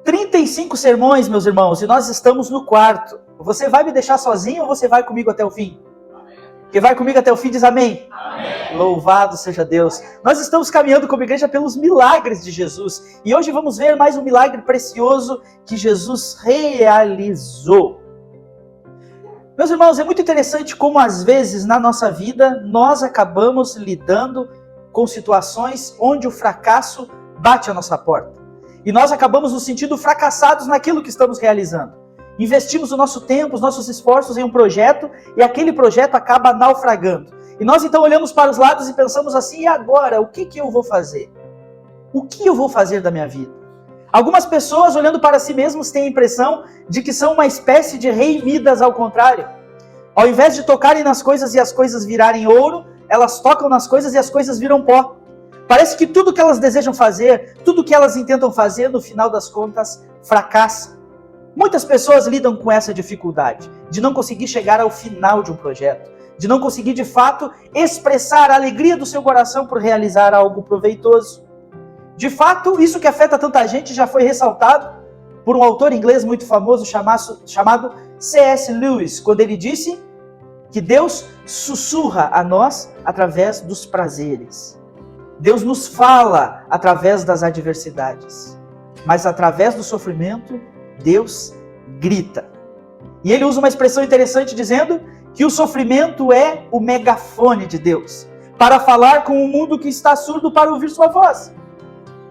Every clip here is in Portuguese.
35 sermões, meus irmãos, e nós estamos no quarto. Você vai me deixar sozinho ou você vai comigo até o fim? Quem vai comigo até o fim diz amém. Amém. Louvado seja Deus. Nós estamos caminhando como igreja pelos milagres de Jesus. E hoje vamos ver mais um milagre precioso que Jesus realizou. Meus irmãos, é muito interessante como às vezes na nossa vida nós acabamos lidando com situações onde o fracasso bate a nossa porta. E nós acabamos nos sentindo fracassados naquilo que estamos realizando. Investimos o nosso tempo, os nossos esforços em um projeto e aquele projeto acaba naufragando. E nós então olhamos para os lados e pensamos assim, e agora, o que eu vou fazer? O que eu vou fazer da minha vida? Algumas pessoas olhando para si mesmos têm a impressão de que são uma espécie de rei Midas ao contrário. Ao invés de tocarem nas coisas e as coisas virarem ouro, elas tocam nas coisas e as coisas viram pó. Parece que tudo que elas desejam fazer, tudo que elas intentam fazer, no final das contas, fracassa. Muitas pessoas lidam com essa dificuldade, de não conseguir chegar ao final de um projeto, de não conseguir de fato expressar a alegria do seu coração por realizar algo proveitoso. De fato, isso que afeta tanta gente já foi ressaltado por um autor inglês muito famoso chamado C.S. Lewis, quando ele disse que Deus sussurra a nós através dos prazeres. Deus nos fala através das adversidades, mas através do sofrimento, Deus grita. E ele usa uma expressão interessante dizendo que o sofrimento é o megafone de Deus, para falar com o mundo que está surdo para ouvir sua voz.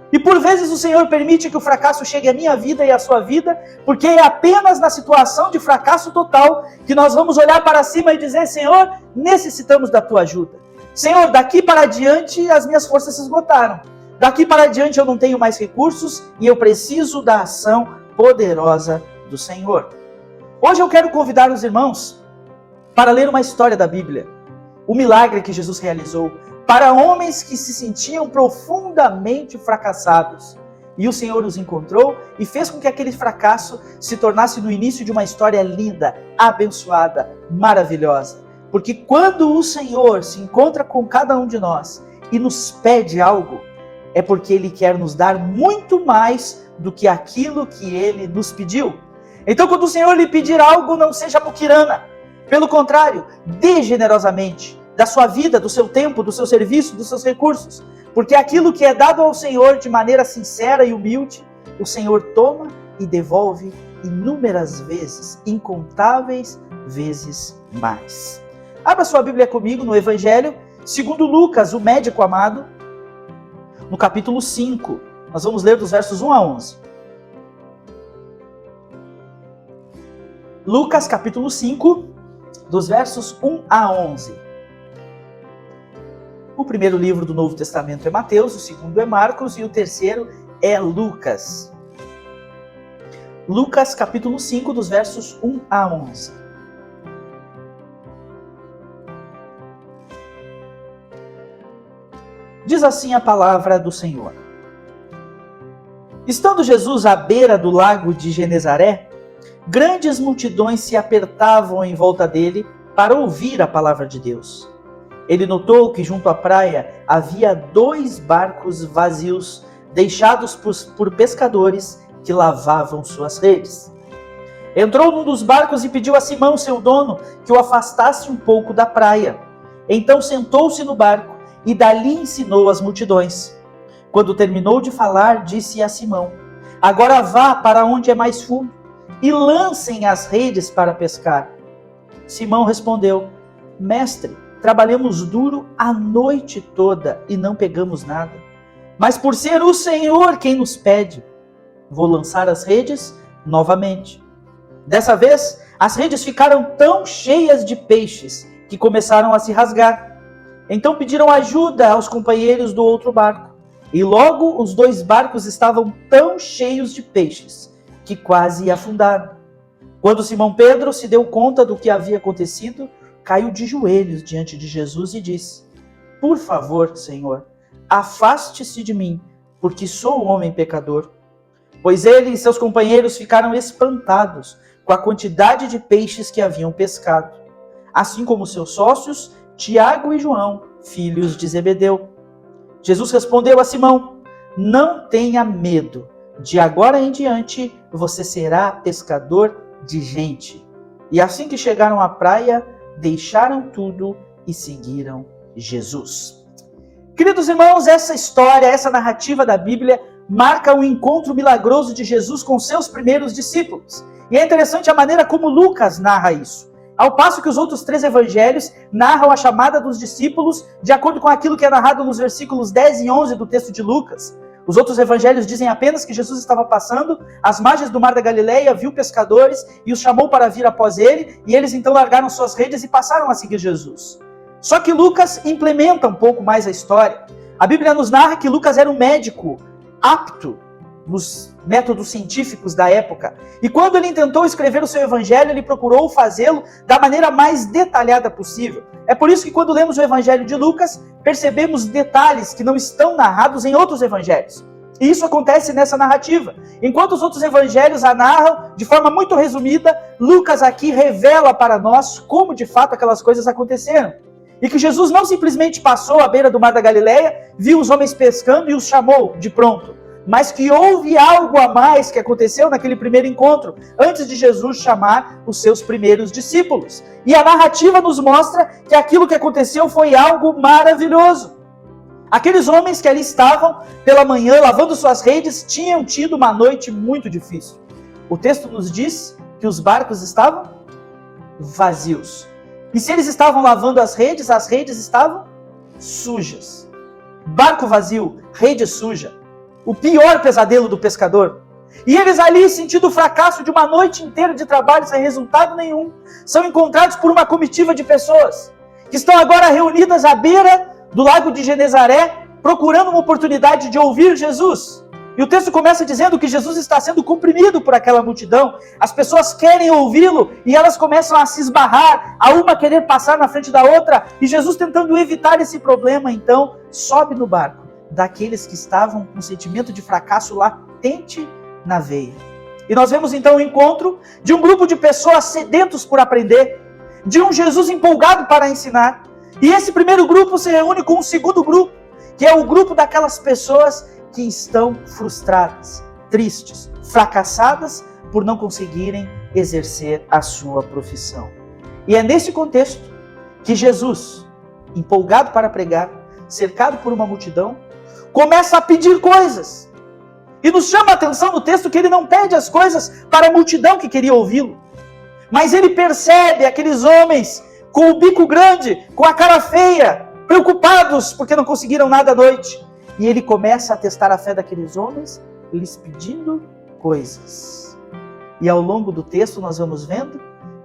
E por vezes o Senhor permite que o fracasso chegue à minha vida e à sua vida, porque é apenas na situação de fracasso total que nós vamos olhar para cima e dizer, Senhor, necessitamos da tua ajuda. Senhor, daqui para diante as minhas forças se esgotaram. Daqui para diante eu não tenho mais recursos e eu preciso da ação poderosa do Senhor. Hoje eu quero convidar os irmãos para ler uma história da Bíblia, o milagre que Jesus realizou para homens que se sentiam profundamente fracassados. E o Senhor os encontrou e fez com que aquele fracasso se tornasse no início de uma história linda, abençoada, maravilhosa. Porque quando o Senhor se encontra com cada um de nós e nos pede algo, é porque Ele quer nos dar muito mais do que aquilo que Ele nos pediu. Então, quando o Senhor lhe pedir algo, não seja muquirana. Pelo contrário, dê generosamente da sua vida, do seu tempo, do seu serviço, dos seus recursos. Porque aquilo que é dado ao Senhor de maneira sincera e humilde, o Senhor toma e devolve inúmeras vezes, incontáveis vezes mais. Abra sua Bíblia comigo no Evangelho, segundo Lucas, o médico amado, no capítulo 5. Nós vamos ler dos versos 1 a 11. Lucas, capítulo 5, dos versos 1 a 11. O primeiro livro do Novo Testamento é Mateus, o segundo é Marcos e o terceiro é Lucas. Lucas, capítulo 5, dos versos 1 a 11. Diz assim a palavra do Senhor. Estando Jesus à beira do lago de Genezaré, grandes multidões se apertavam em volta dele para ouvir a palavra de Deus. Ele notou que junto à praia havia 2 barcos vazios, deixados por pescadores que lavavam suas redes. Entrou num dos barcos e pediu a Simão, seu dono, que o afastasse um pouco da praia. Então sentou-se no barco e dali ensinou as multidões. Quando terminou de falar, disse a Simão, agora vá para onde é mais fundo e lancem as redes para pescar. Simão respondeu, mestre, trabalhamos duro a noite toda e não pegamos nada. Mas por ser o Senhor quem nos pede, vou lançar as redes novamente. Dessa vez, as redes ficaram tão cheias de peixes que começaram a se rasgar. Então pediram ajuda aos companheiros do outro barco. E logo os 2 barcos estavam tão cheios de peixes que quase afundaram. Quando Simão Pedro se deu conta do que havia acontecido, caiu de joelhos diante de Jesus e disse, por favor, Senhor, afaste-se de mim, porque sou homem pecador. Pois ele e seus companheiros ficaram espantados com a quantidade de peixes que haviam pescado, assim como seus sócios, Tiago e João, filhos de Zebedeu. Jesus respondeu a Simão, não tenha medo, de agora em diante você será pescador de gente. E assim que chegaram à praia, deixaram tudo e seguiram Jesus. Queridos irmãos, essa história, essa narrativa da Bíblia marca o encontro milagroso de Jesus com seus primeiros discípulos. E é interessante a maneira como Lucas narra isso. Ao passo que os outros 3 evangelhos narram a chamada dos discípulos de acordo com aquilo que é narrado nos versículos 10 e 11 do texto de Lucas. Os outros evangelhos dizem apenas que Jesus estava passando às margens do mar da Galileia, viu pescadores e os chamou para vir após ele, e eles então largaram suas redes e passaram a seguir Jesus. Só que Lucas implementa um pouco mais a história. A Bíblia nos narra que Lucas era um médico apto nos métodos científicos da época. E quando ele tentou escrever o seu evangelho, ele procurou fazê-lo da maneira mais detalhada possível. É por isso que quando lemos o evangelho de Lucas, percebemos detalhes que não estão narrados em outros evangelhos. E isso acontece nessa narrativa. Enquanto os outros evangelhos a narram de forma muito resumida, Lucas aqui revela para nós como de fato aquelas coisas aconteceram. E que Jesus não simplesmente passou à beira do mar da Galileia, viu os homens pescando e os chamou de pronto. Mas que houve algo a mais que aconteceu naquele primeiro encontro, antes de Jesus chamar os seus primeiros discípulos. E a narrativa nos mostra que aquilo que aconteceu foi algo maravilhoso. Aqueles homens que ali estavam pela manhã lavando suas redes tinham tido uma noite muito difícil. O texto nos diz que os barcos estavam vazios. E se eles estavam lavando as redes estavam sujas. Barco vazio, rede suja. O pior pesadelo do pescador. E eles ali, sentindo o fracasso de uma noite inteira de trabalho sem resultado nenhum, são encontrados por uma comitiva de pessoas que estão agora reunidas à beira do lago de Genezaré, procurando uma oportunidade de ouvir Jesus. E o texto começa dizendo que Jesus está sendo comprimido por aquela multidão. As pessoas querem ouvi-lo e elas começam a se esbarrar, a uma querer passar na frente da outra. E Jesus, tentando evitar esse problema, então sobe no barco daqueles que estavam com um sentimento de fracasso latente na veia. E nós vemos então o encontro de um grupo de pessoas sedentos por aprender, de um Jesus empolgado para ensinar. E esse primeiro grupo se reúne com um segundo grupo, que é o grupo daquelas pessoas que estão frustradas, tristes, fracassadas por não conseguirem exercer a sua profissão. E é nesse contexto que Jesus, empolgado para pregar, cercado por uma multidão, começa a pedir coisas. E nos chama a atenção no texto que ele não pede as coisas para a multidão que queria ouvi-lo. Mas ele percebe aqueles homens com o bico grande, com a cara feia, preocupados porque não conseguiram nada à noite. E ele começa a testar a fé daqueles homens, lhes pedindo coisas. E ao longo do texto nós vamos vendo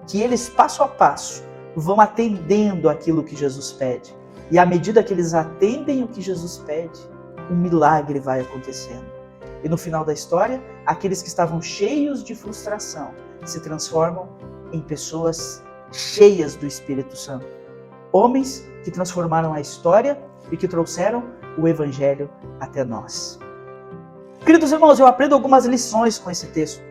que eles, passo a passo, vão atendendo aquilo que Jesus pede. E à medida que eles atendem o que Jesus pede, um milagre vai acontecendo. E no final da história, aqueles que estavam cheios de frustração se transformam em pessoas cheias do Espírito Santo. Homens que transformaram a história e que trouxeram o Evangelho até nós. Queridos irmãos, eu aprendo algumas lições com esse texto.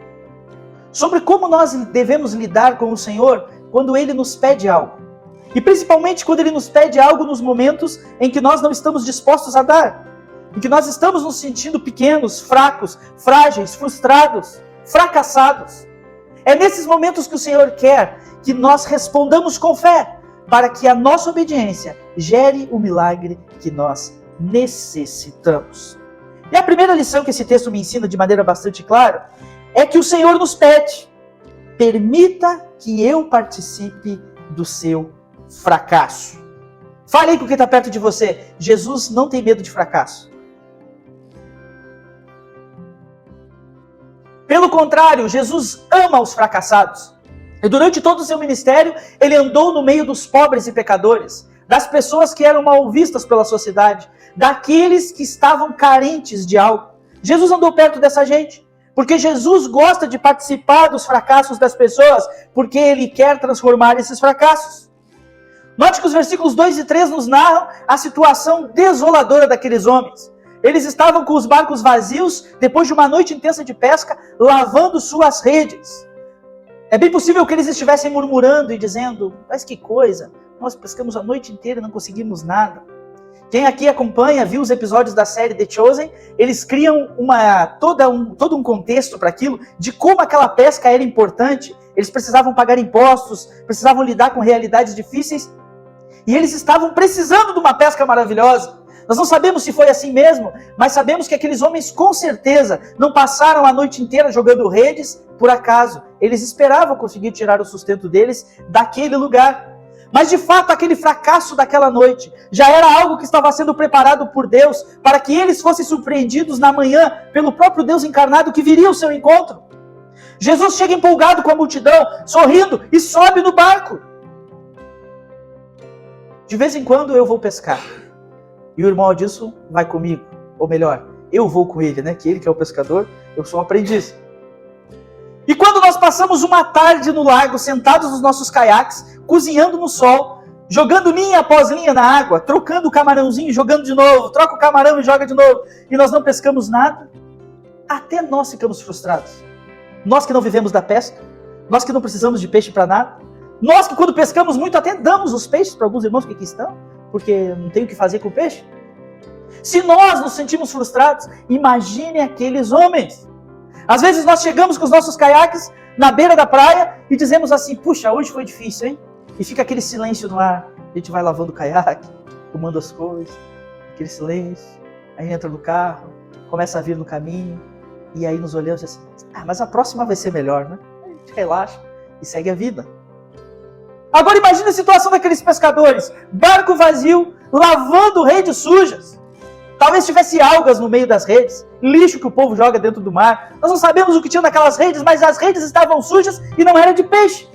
Sobre como nós devemos lidar com o Senhor quando Ele nos pede algo. E principalmente quando Ele nos pede algo nos momentos em que nós não estamos dispostos a dar. Em que nós estamos nos sentindo pequenos, fracos, frágeis, frustrados, fracassados. É nesses momentos que o Senhor quer que nós respondamos com fé, para que a nossa obediência gere o milagre que nós necessitamos. E a primeira lição que esse texto me ensina de maneira bastante clara é que o Senhor nos pede: permita que eu participe do seu fracasso. Fale aí com quem está perto de você. Jesus não tem medo de fracasso. Pelo contrário, Jesus ama os fracassados. E durante todo o seu ministério, ele andou no meio dos pobres e pecadores, das pessoas que eram mal vistas pela sociedade, daqueles que estavam carentes de algo. Jesus andou perto dessa gente, porque Jesus gosta de participar dos fracassos das pessoas, porque ele quer transformar esses fracassos. Note que os versículos 2 e 3 nos narram a situação desoladora daqueles homens. Eles estavam com os barcos vazios, depois de uma noite intensa de pesca, lavando suas redes. É bem possível que eles estivessem murmurando e dizendo: mas que coisa, nós pescamos a noite inteira e não conseguimos nada. Quem aqui acompanha, viu os episódios da série The Chosen, eles criam todo um contexto para aquilo, de como aquela pesca era importante. Eles precisavam pagar impostos, precisavam lidar com realidades difíceis, e eles estavam precisando de uma pesca maravilhosa. Nós não sabemos se foi assim mesmo, mas sabemos que aqueles homens com certeza não passaram a noite inteira jogando redes por acaso. Eles esperavam conseguir tirar o sustento deles daquele lugar. Mas de fato aquele fracasso daquela noite já era algo que estava sendo preparado por Deus para que eles fossem surpreendidos na manhã pelo próprio Deus encarnado que viria ao seu encontro. Jesus chega empolgado com a multidão, sorrindo, e sobe no barco. De vez em quando eu vou pescar. E o irmão Adilson vai comigo. Ou melhor, eu vou com ele, né? Que ele que é o pescador, eu sou o aprendiz. E quando nós passamos uma tarde no lago, sentados nos nossos caiaques, cozinhando no sol, jogando linha após linha na água, trocando o camarãozinho, jogando de novo, troca o camarão e joga de novo, e nós não pescamos nada, até nós ficamos frustrados. Nós que não vivemos da pesca, nós que não precisamos de peixe para nada, nós que quando pescamos muito até damos os peixes para alguns irmãos que aqui estão, porque não tem o que fazer com o peixe. Se nós nos sentimos frustrados, imagine aqueles homens. Às vezes nós chegamos com os nossos caiaques na beira da praia e dizemos assim, puxa, hoje foi difícil, hein? E fica aquele silêncio no ar. A gente vai lavando o caiaque, arrumando as coisas, aquele silêncio. Aí entra no carro, começa a vir no caminho, e aí nos olhamos assim, mas a próxima vai ser melhor, né? A gente relaxa e segue a vida. Agora imagine a situação daqueles pescadores, barco vazio, lavando redes sujas. Talvez tivesse algas no meio das redes, lixo que o povo joga dentro do mar. Nós não sabemos o que tinha naquelas redes, mas as redes estavam sujas e não era de peixe.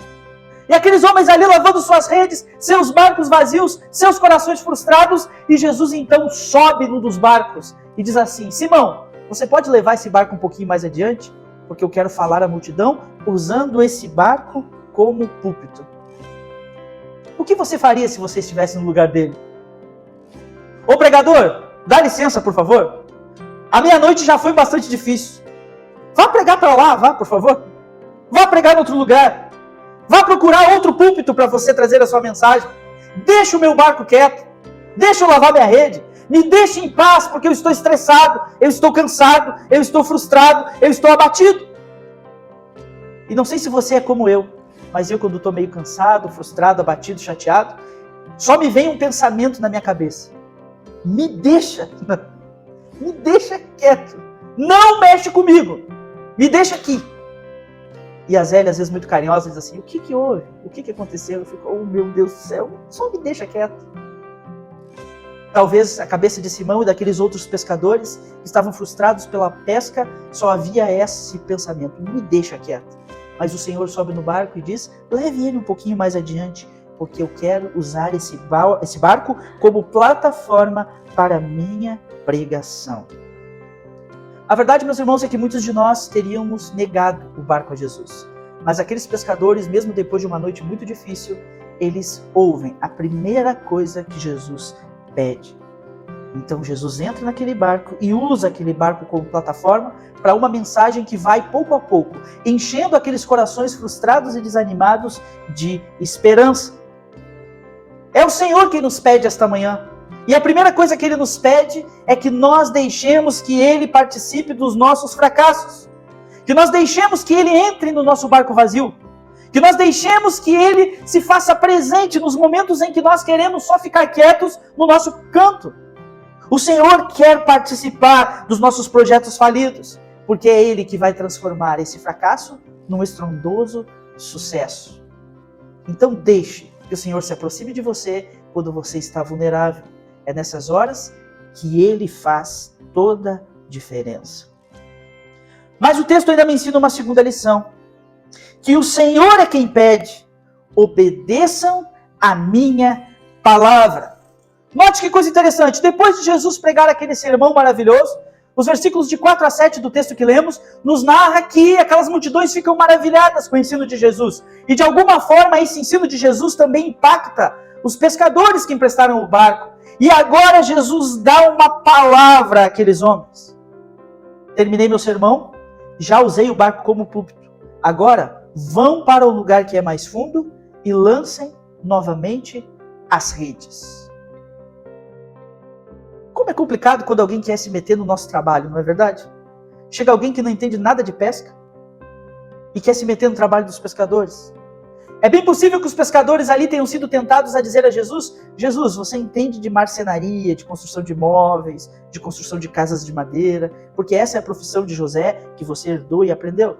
E aqueles homens ali lavando suas redes, seus barcos vazios, seus corações frustrados, e Jesus então sobe num dos barcos e diz assim, Simão, você pode levar esse barco um pouquinho mais adiante? Porque eu quero falar à multidão usando esse barco como púlpito. O que você faria se você estivesse no lugar dele? Ô pregador, dá licença, por favor. A meia-noite já foi bastante difícil. Vá pregar para lá, vá, por favor. Vá pregar em outro lugar. Vá procurar outro púlpito para você trazer a sua mensagem. Deixa o meu barco quieto. Deixa eu lavar minha rede. Me deixe em paz, porque eu estou estressado, eu estou cansado, eu estou frustrado, eu estou abatido. E não sei se você é como eu, mas eu quando estou meio cansado, frustrado, abatido, chateado, só me vem um pensamento na minha cabeça. Me deixa quieto, não mexe comigo, me deixa aqui. E a Zélia, às vezes muito carinhosa, diz assim, o que houve? O que aconteceu? Eu fico, oh meu Deus do céu, só me deixa quieto. Talvez a cabeça de Simão e daqueles outros pescadores que estavam frustrados pela pesca, só havia esse pensamento, me deixa quieto. Mas o Senhor sobe no barco e diz, leve ele um pouquinho mais adiante, porque eu quero usar esse barco como plataforma para a minha pregação. A verdade, meus irmãos, é que muitos de nós teríamos negado o barco a Jesus. Mas aqueles pescadores, mesmo depois de uma noite muito difícil, eles ouvem a primeira coisa que Jesus pede. Então Jesus entra naquele barco e usa aquele barco como plataforma para uma mensagem que vai pouco a pouco, enchendo aqueles corações frustrados e desanimados de esperança. É o Senhor quem nos pede esta manhã. E a primeira coisa que Ele nos pede é que nós deixemos que Ele participe dos nossos fracassos. Que nós deixemos que Ele entre no nosso barco vazio. Que nós deixemos que Ele se faça presente nos momentos em que nós queremos só ficar quietos no nosso canto. O Senhor quer participar dos nossos projetos falidos, porque é Ele que vai transformar esse fracasso num estrondoso sucesso. Então deixe que o Senhor se aproxime de você quando você está vulnerável. É nessas horas que Ele faz toda a diferença. Mas o texto ainda me ensina uma segunda lição. Que o Senhor é quem pede, obedeçam a minha palavra. Note que coisa interessante, depois de Jesus pregar aquele sermão maravilhoso, os versículos de 4 a 7 do texto que lemos, nos narra que aquelas multidões ficam maravilhadas com o ensino de Jesus. E de alguma forma esse ensino de Jesus também impacta os pescadores que emprestaram o barco. E agora Jesus dá uma palavra àqueles homens. Terminei meu sermão, já usei o barco como púlpito. Agora, vão para o lugar que é mais fundo e lancem novamente as redes. Como é complicado quando alguém quer se meter no nosso trabalho, não é verdade? Chega alguém que não entende nada de pesca e quer se meter no trabalho dos pescadores. É bem possível que os pescadores ali tenham sido tentados a dizer a Jesus: Jesus, você entende de marcenaria, de construção de móveis, de construção de casas de madeira, porque essa é a profissão de José que você herdou e aprendeu.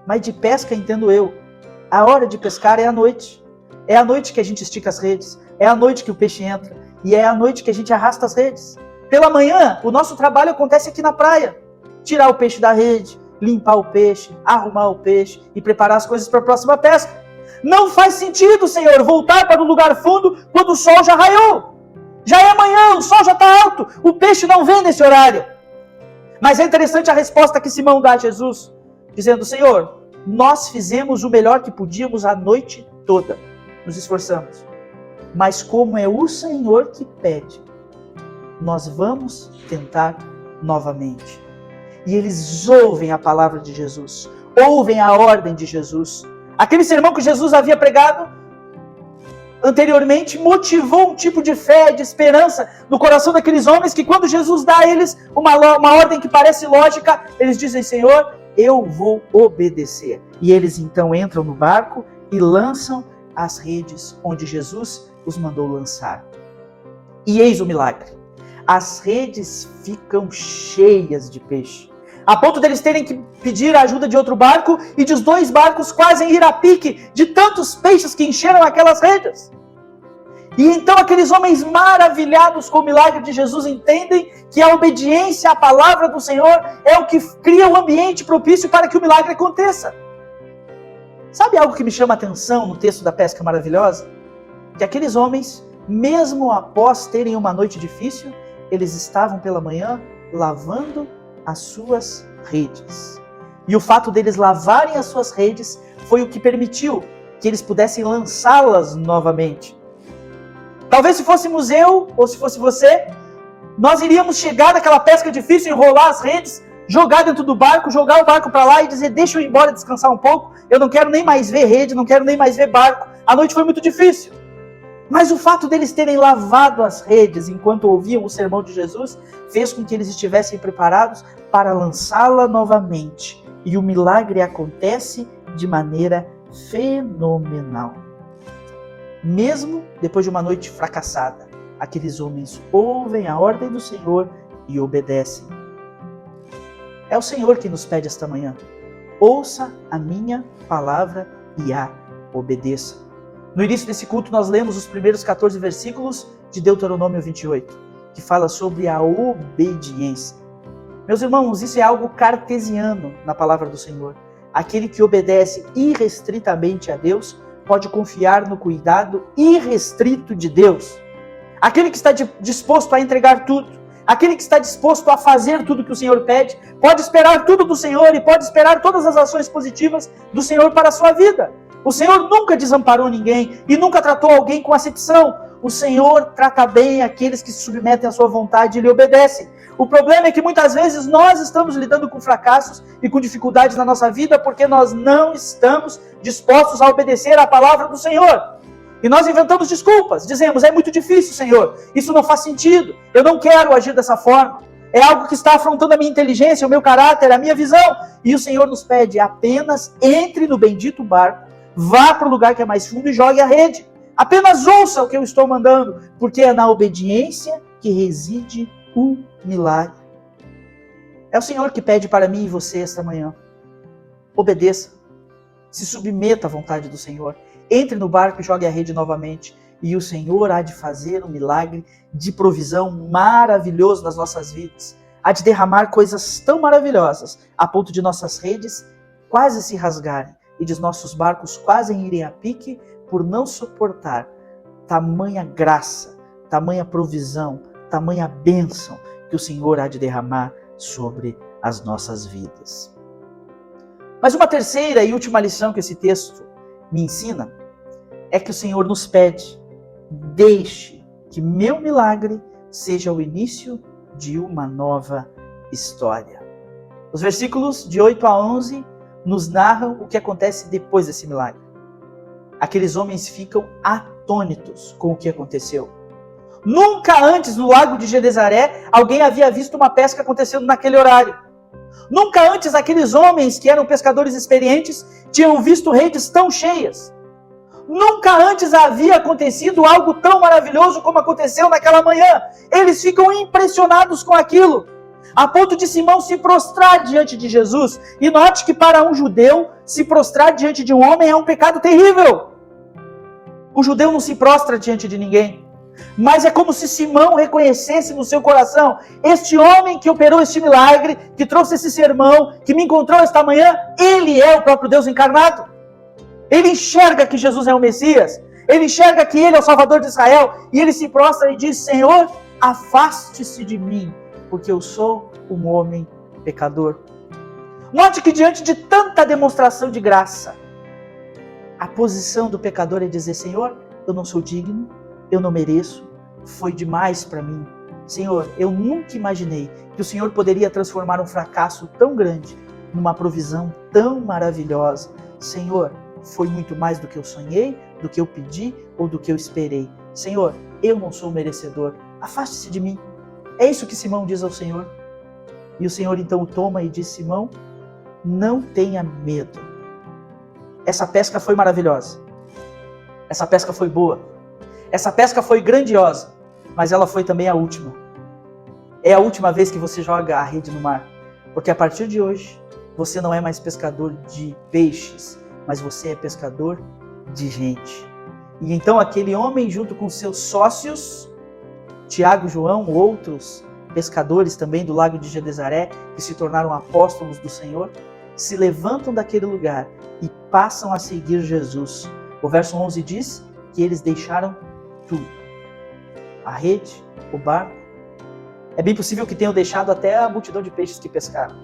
Mas de pesca entendo eu. A hora de pescar é à noite. É à noite que a gente estica as redes. É à noite que o peixe entra. E é à noite que a gente arrasta as redes. Pela manhã, o nosso trabalho acontece aqui na praia. Tirar o peixe da rede, limpar o peixe, arrumar o peixe e preparar as coisas para a próxima pesca. Não faz sentido, Senhor, voltar para o lugar fundo quando o sol já raiou. Já é amanhã, o sol já está alto, o peixe não vem nesse horário. Mas é interessante a resposta que Simão dá a Jesus, dizendo: Senhor, nós fizemos o melhor que podíamos a noite toda, nos esforçamos. Mas como é o Senhor que pede, nós vamos tentar novamente. E eles ouvem a palavra de Jesus, ouvem a ordem de Jesus. Aquele sermão que Jesus havia pregado anteriormente motivou um tipo de fé, de esperança no coração daqueles homens, que quando Jesus dá a eles uma ordem que parece lógica, eles dizem: Senhor, eu vou obedecer. E eles então entram no barco e lançam as redes onde Jesus os mandou lançar. E eis o milagre. As redes ficam cheias de peixe, a ponto deles terem que pedir a ajuda de outro barco e de os dois barcos quase ir a pique de tantos peixes que encheram aquelas redes. E então aqueles homens maravilhados com o milagre de Jesus entendem que a obediência à palavra do Senhor é o que cria o ambiente propício para que o milagre aconteça. Sabe algo que me chama a atenção no texto da pesca maravilhosa? Que aqueles homens, mesmo após terem uma noite difícil, eles estavam pela manhã lavando as suas redes. E o fato deles lavarem as suas redes foi o que permitiu que eles pudessem lançá-las novamente. Talvez se fôssemos eu, ou se fosse você, nós iríamos chegar naquela pesca difícil, enrolar as redes, jogar dentro do barco, jogar o barco para lá e dizer: deixa eu ir embora descansar um pouco, eu não quero nem mais ver rede, não quero nem mais ver barco, a noite foi muito difícil. Mas o fato deles terem lavado as redes enquanto ouviam o sermão de Jesus fez com que eles estivessem preparados para lançá-la novamente. E o milagre acontece de maneira fenomenal. Mesmo depois de uma noite fracassada, aqueles homens ouvem a ordem do Senhor e obedecem. É o Senhor que nos pede esta manhã: ouça a minha palavra e a obedeça. No início desse culto nós lemos os primeiros 14 versículos de Deuteronômio 28, que fala sobre a obediência. Meus irmãos, isso é algo cartesiano na palavra do Senhor. Aquele que obedece irrestritamente a Deus pode confiar no cuidado irrestrito de Deus. Aquele que está disposto a entregar tudo, aquele que está disposto a fazer tudo que o Senhor pede, pode esperar tudo do Senhor e pode esperar todas as ações positivas do Senhor para a sua vida. O Senhor nunca desamparou ninguém e nunca tratou alguém com acepção. O Senhor trata bem aqueles que se submetem à sua vontade e lhe obedecem. O problema é que muitas vezes nós estamos lidando com fracassos e com dificuldades na nossa vida porque nós não estamos dispostos a obedecer à palavra do Senhor. E nós inventamos desculpas, dizemos: é muito difícil, Senhor, isso não faz sentido, eu não quero agir dessa forma. É algo que está afrontando a minha inteligência, o meu caráter, a minha visão. E o Senhor nos pede: apenas entre no bendito barco, vá para o lugar que é mais fundo e jogue a rede. Apenas ouça o que eu estou mandando, porque é na obediência que reside o milagre. É o Senhor que pede para mim e você esta manhã: obedeça, se submeta à vontade do Senhor, entre no barco e jogue a rede novamente, e o Senhor há de fazer um milagre de provisão maravilhoso nas nossas vidas, há de derramar coisas tão maravilhosas, a ponto de nossas redes quase se rasgarem, e de nossos barcos quase irem a pique, por não suportar tamanha graça, tamanha provisão, tamanha bênção que o Senhor há de derramar sobre as nossas vidas. Mas uma terceira e última lição que esse texto me ensina é que o Senhor nos pede: deixe que meu milagre seja o início de uma nova história. Os versículos de 8 a 11 nos narram o que acontece depois desse milagre. Aqueles homens ficam atônitos com o que aconteceu. Nunca antes, no lago de Genezaré, alguém havia visto uma pesca acontecendo naquele horário. Nunca antes, aqueles homens que eram pescadores experientes tinham visto redes tão cheias. Nunca antes havia acontecido algo tão maravilhoso como aconteceu naquela manhã. Eles ficam impressionados com aquilo, a ponto de Simão se prostrar diante de Jesus. E note que para um judeu, se prostrar diante de um homem é um pecado terrível. O judeu não se prostra diante de ninguém. Mas é como se Simão reconhecesse no seu coração: este homem que operou este milagre, que trouxe esse sermão, que me encontrou esta manhã, ele é o próprio Deus encarnado. Ele enxerga que Jesus é o Messias, ele enxerga que ele é o Salvador de Israel, e ele se prostra e diz: Senhor, afaste-se de mim, porque eu sou um homem pecador. Note que diante de tanta demonstração de graça, a posição do pecador é dizer: Senhor, eu não sou digno, eu não mereço, foi demais para mim. Senhor, eu nunca imaginei que o Senhor poderia transformar um fracasso tão grande numa provisão tão maravilhosa. Senhor, foi muito mais do que eu sonhei, do que eu pedi ou do que eu esperei. Senhor, eu não sou merecedor, afaste-se de mim. É isso que Simão diz ao Senhor. E o Senhor então o toma e diz: Simão, não tenha medo. Essa pesca foi maravilhosa. Essa pesca foi boa. Essa pesca foi grandiosa, mas ela foi também a última. É a última vez que você joga a rede no mar, porque a partir de hoje, você não é mais pescador de peixes, mas você é pescador de gente. E então aquele homem, junto com seus sócios, Tiago, João, outros pescadores também do lago de Genezaré, que se tornaram apóstolos do Senhor, se levantam daquele lugar e passam a seguir Jesus. O verso 11 diz que eles deixaram tudo. A rede, o barco. É bem possível que tenham deixado até a multidão de peixes que pescaram.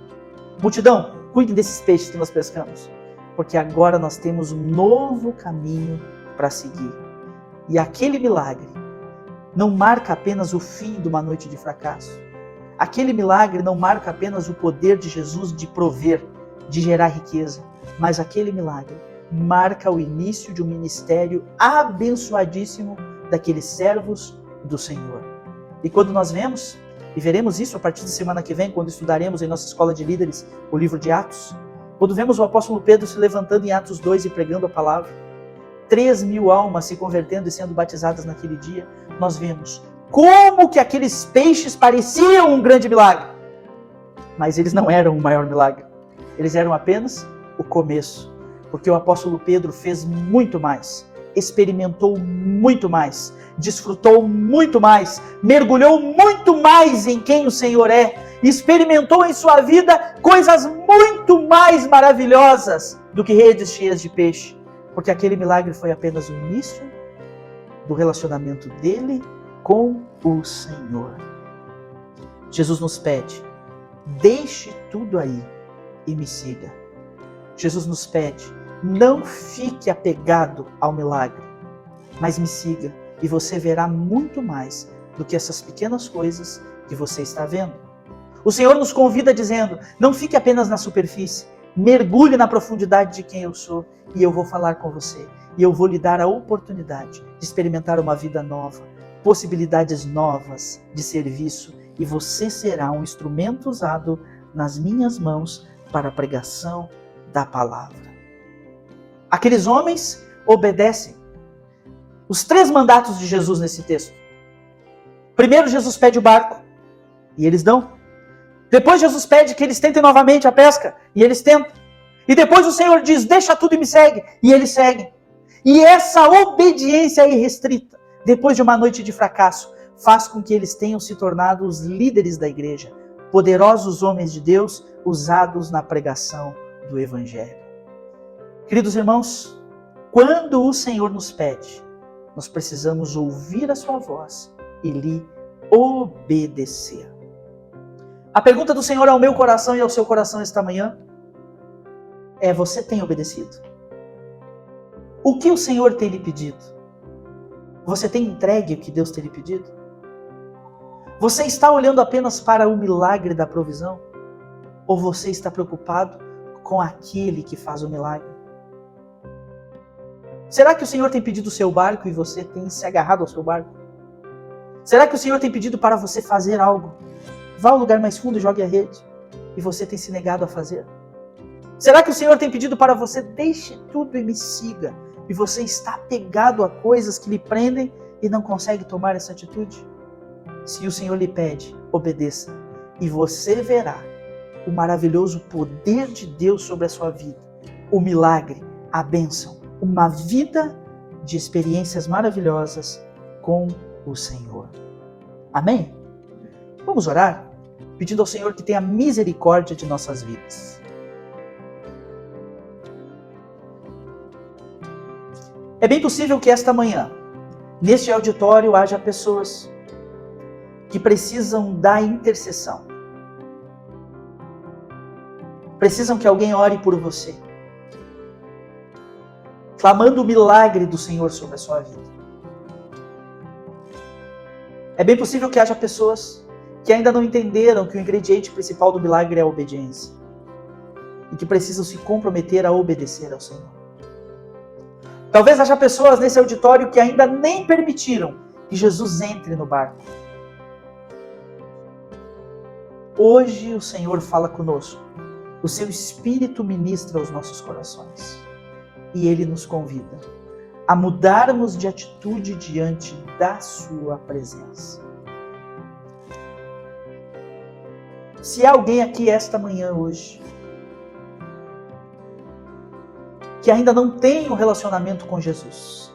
Multidão, cuidem desses peixes que nós pescamos, porque agora nós temos um novo caminho para seguir. E aquele milagre não marca apenas o fim de uma noite de fracasso. Aquele milagre não marca apenas o poder de Jesus de prover, de gerar riqueza, mas aquele milagre marca o início de um ministério abençoadíssimo daqueles servos do Senhor. E quando nós vemos, e veremos isso a partir de semana que vem, quando estudaremos em nossa escola de líderes o livro de Atos, quando vemos o apóstolo Pedro se levantando em Atos 2 e pregando a palavra, 3.000 almas se convertendo e sendo batizadas naquele dia, nós vemos como que aqueles peixes pareciam um grande milagre, mas eles não eram o maior milagre, eles eram apenas o começo, porque o apóstolo Pedro fez muito mais, experimentou muito mais, desfrutou muito mais, mergulhou muito mais em quem o Senhor é, experimentou em sua vida coisas muito mais maravilhosas do que redes cheias de peixe, porque aquele milagre foi apenas o início do relacionamento dele com o Senhor. Jesus nos pede: deixe tudo aí e me siga. Jesus nos pede: não fique apegado ao milagre, mas me siga e você verá muito mais do que essas pequenas coisas que você está vendo. O Senhor nos convida dizendo: não fique apenas na superfície, mergulhe na profundidade de quem eu sou e eu vou falar com você. E eu vou lhe dar a oportunidade de experimentar uma vida nova, possibilidades novas de serviço, e você será um instrumento usado nas minhas mãos para a pregação da palavra. Aqueles homens obedecem os 3 mandatos de Jesus nesse texto. Primeiro, Jesus pede o barco e eles dão. Depois Jesus pede que eles tentem novamente a pesca e eles tentam. E depois o Senhor diz: deixa tudo e me segue, e eles seguem. E essa obediência irrestrita, depois de uma noite de fracasso, faz com que eles tenham se tornado os líderes da igreja, poderosos homens de Deus usados na pregação do Evangelho. Queridos irmãos, quando o Senhor nos pede, nós precisamos ouvir a sua voz e lhe obedecer. A pergunta do Senhor ao meu coração e ao seu coração esta manhã é: você tem obedecido? O que o Senhor tem lhe pedido? Você tem entregue o que Deus tem lhe pedido? Você está olhando apenas para o milagre da provisão? Ou você está preocupado com aquele que faz o milagre? Será que o Senhor tem pedido o seu barco e você tem se agarrado ao seu barco? Será que o Senhor tem pedido para você fazer algo? Vá ao lugar mais fundo e jogue a rede. E você tem se negado a fazer? Será que o Senhor tem pedido para você, deixe tudo e me siga? E você está apegado a coisas que lhe prendem e não consegue tomar essa atitude? Se o Senhor lhe pede, obedeça. E você verá o maravilhoso poder de Deus sobre a sua vida. O milagre, a bênção, uma vida de experiências maravilhosas com o Senhor. Amém? Vamos orar? Pedindo ao Senhor que tenha misericórdia de nossas vidas. É bem possível que esta manhã, neste auditório, haja pessoas que precisam da intercessão. Precisam que alguém ore por você, clamando o milagre do Senhor sobre a sua vida. É bem possível que haja pessoas que ainda não entenderam que o ingrediente principal do milagre é a obediência e que precisam se comprometer a obedecer ao Senhor. Talvez haja pessoas nesse auditório que ainda nem permitiram que Jesus entre no barco. Hoje o Senhor fala conosco. O seu Espírito ministra aos nossos corações. E Ele nos convida a mudarmos de atitude diante da sua presença. Se há alguém aqui esta manhã hoje que ainda não tem um relacionamento com Jesus,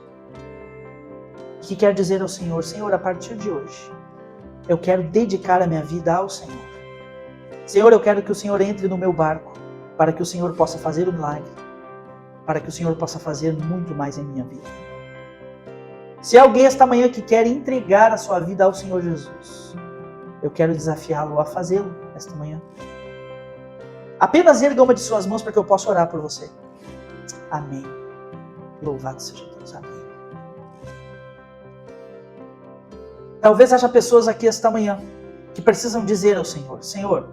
que quer dizer ao Senhor, Senhor, a partir de hoje, eu quero dedicar a minha vida ao Senhor. Senhor, eu quero que o Senhor entre no meu barco, para que o Senhor possa fazer o milagre, para que o Senhor possa fazer muito mais em minha vida. Se há alguém esta manhã que quer entregar a sua vida ao Senhor Jesus, eu quero desafiá-lo a fazê-lo esta manhã. Apenas erga uma de suas mãos para que eu possa orar por você. Amém. Louvado seja Deus. Amém. Talvez haja pessoas aqui esta manhã que precisam dizer ao Senhor, Senhor,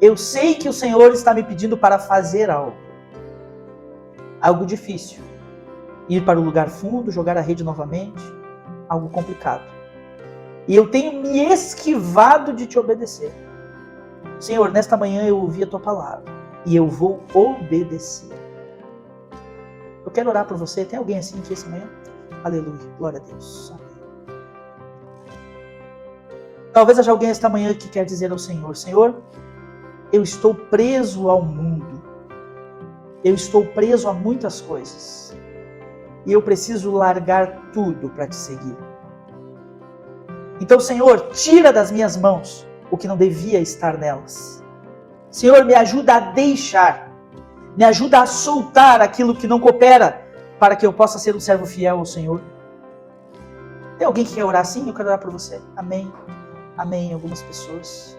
eu sei que o Senhor está me pedindo para fazer algo difícil. Ir para o lugar fundo, jogar a rede novamente, algo complicado. E eu tenho me esquivado de te obedecer. Senhor, nesta manhã eu ouvi a tua palavra e eu vou obedecer. Eu quero orar por você. Tem alguém assim aqui essa manhã? Aleluia, glória a Deus. Amém. Talvez haja alguém esta manhã que quer dizer ao Senhor, Senhor, eu estou preso ao mundo. Eu estou preso a muitas coisas. E eu preciso largar tudo para te seguir. Então, Senhor, tira das minhas mãos o que não devia estar nelas. Senhor, me ajuda a deixar. Me ajuda a soltar aquilo que não coopera para que eu possa ser um servo fiel ao Senhor. Tem alguém que quer orar assim? Eu quero orar por você. Amém. Amém. Algumas pessoas.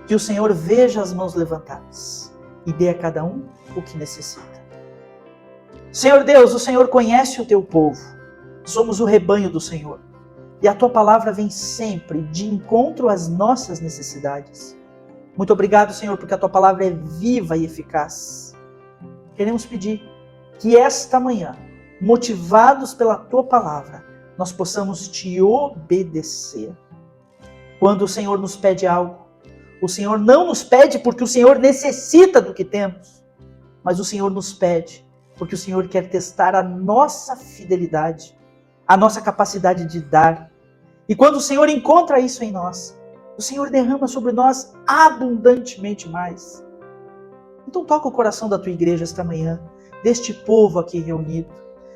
Que o Senhor veja as mãos levantadas e dê a cada um o que necessita. Senhor Deus, o Senhor conhece o teu povo. Somos o rebanho do Senhor. E a tua palavra vem sempre de encontro às nossas necessidades. Muito obrigado, Senhor, porque a tua palavra é viva e eficaz. Queremos pedir que esta manhã, motivados pela tua palavra, nós possamos te obedecer. Quando o Senhor nos pede algo, o Senhor não nos pede porque o Senhor necessita do que temos, mas o Senhor nos pede porque o Senhor quer testar a nossa fidelidade, a nossa capacidade de dar. E quando o Senhor encontra isso em nós, o Senhor derrama sobre nós abundantemente mais. Então toca o coração da tua igreja esta manhã, deste povo aqui reunido.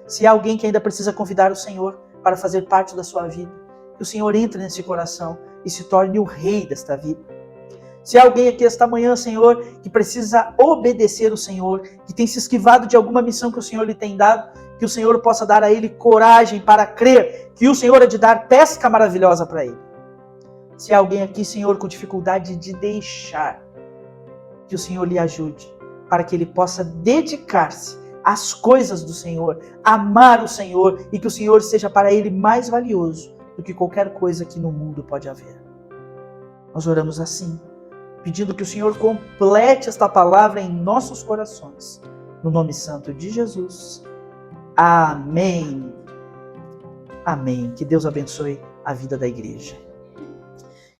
Se há alguém que ainda precisa convidar o Senhor para fazer parte da sua vida, que o Senhor entre nesse coração e se torne o rei desta vida. Se há alguém aqui esta manhã, Senhor, que precisa obedecer o Senhor, que tem se esquivado de alguma missão que o Senhor lhe tem dado, que o Senhor possa dar a ele coragem para crer que o Senhor é de dar pesca maravilhosa para ele. Se há alguém aqui, Senhor, com dificuldade de deixar, que o Senhor lhe ajude, para que ele possa dedicar-se às coisas do Senhor, amar o Senhor e que o Senhor seja para ele mais valioso do que qualquer coisa que no mundo pode haver. Nós oramos assim, pedindo que o Senhor complete esta palavra em nossos corações. No nome santo de Jesus. Amém. Amém. Que Deus abençoe a vida da igreja.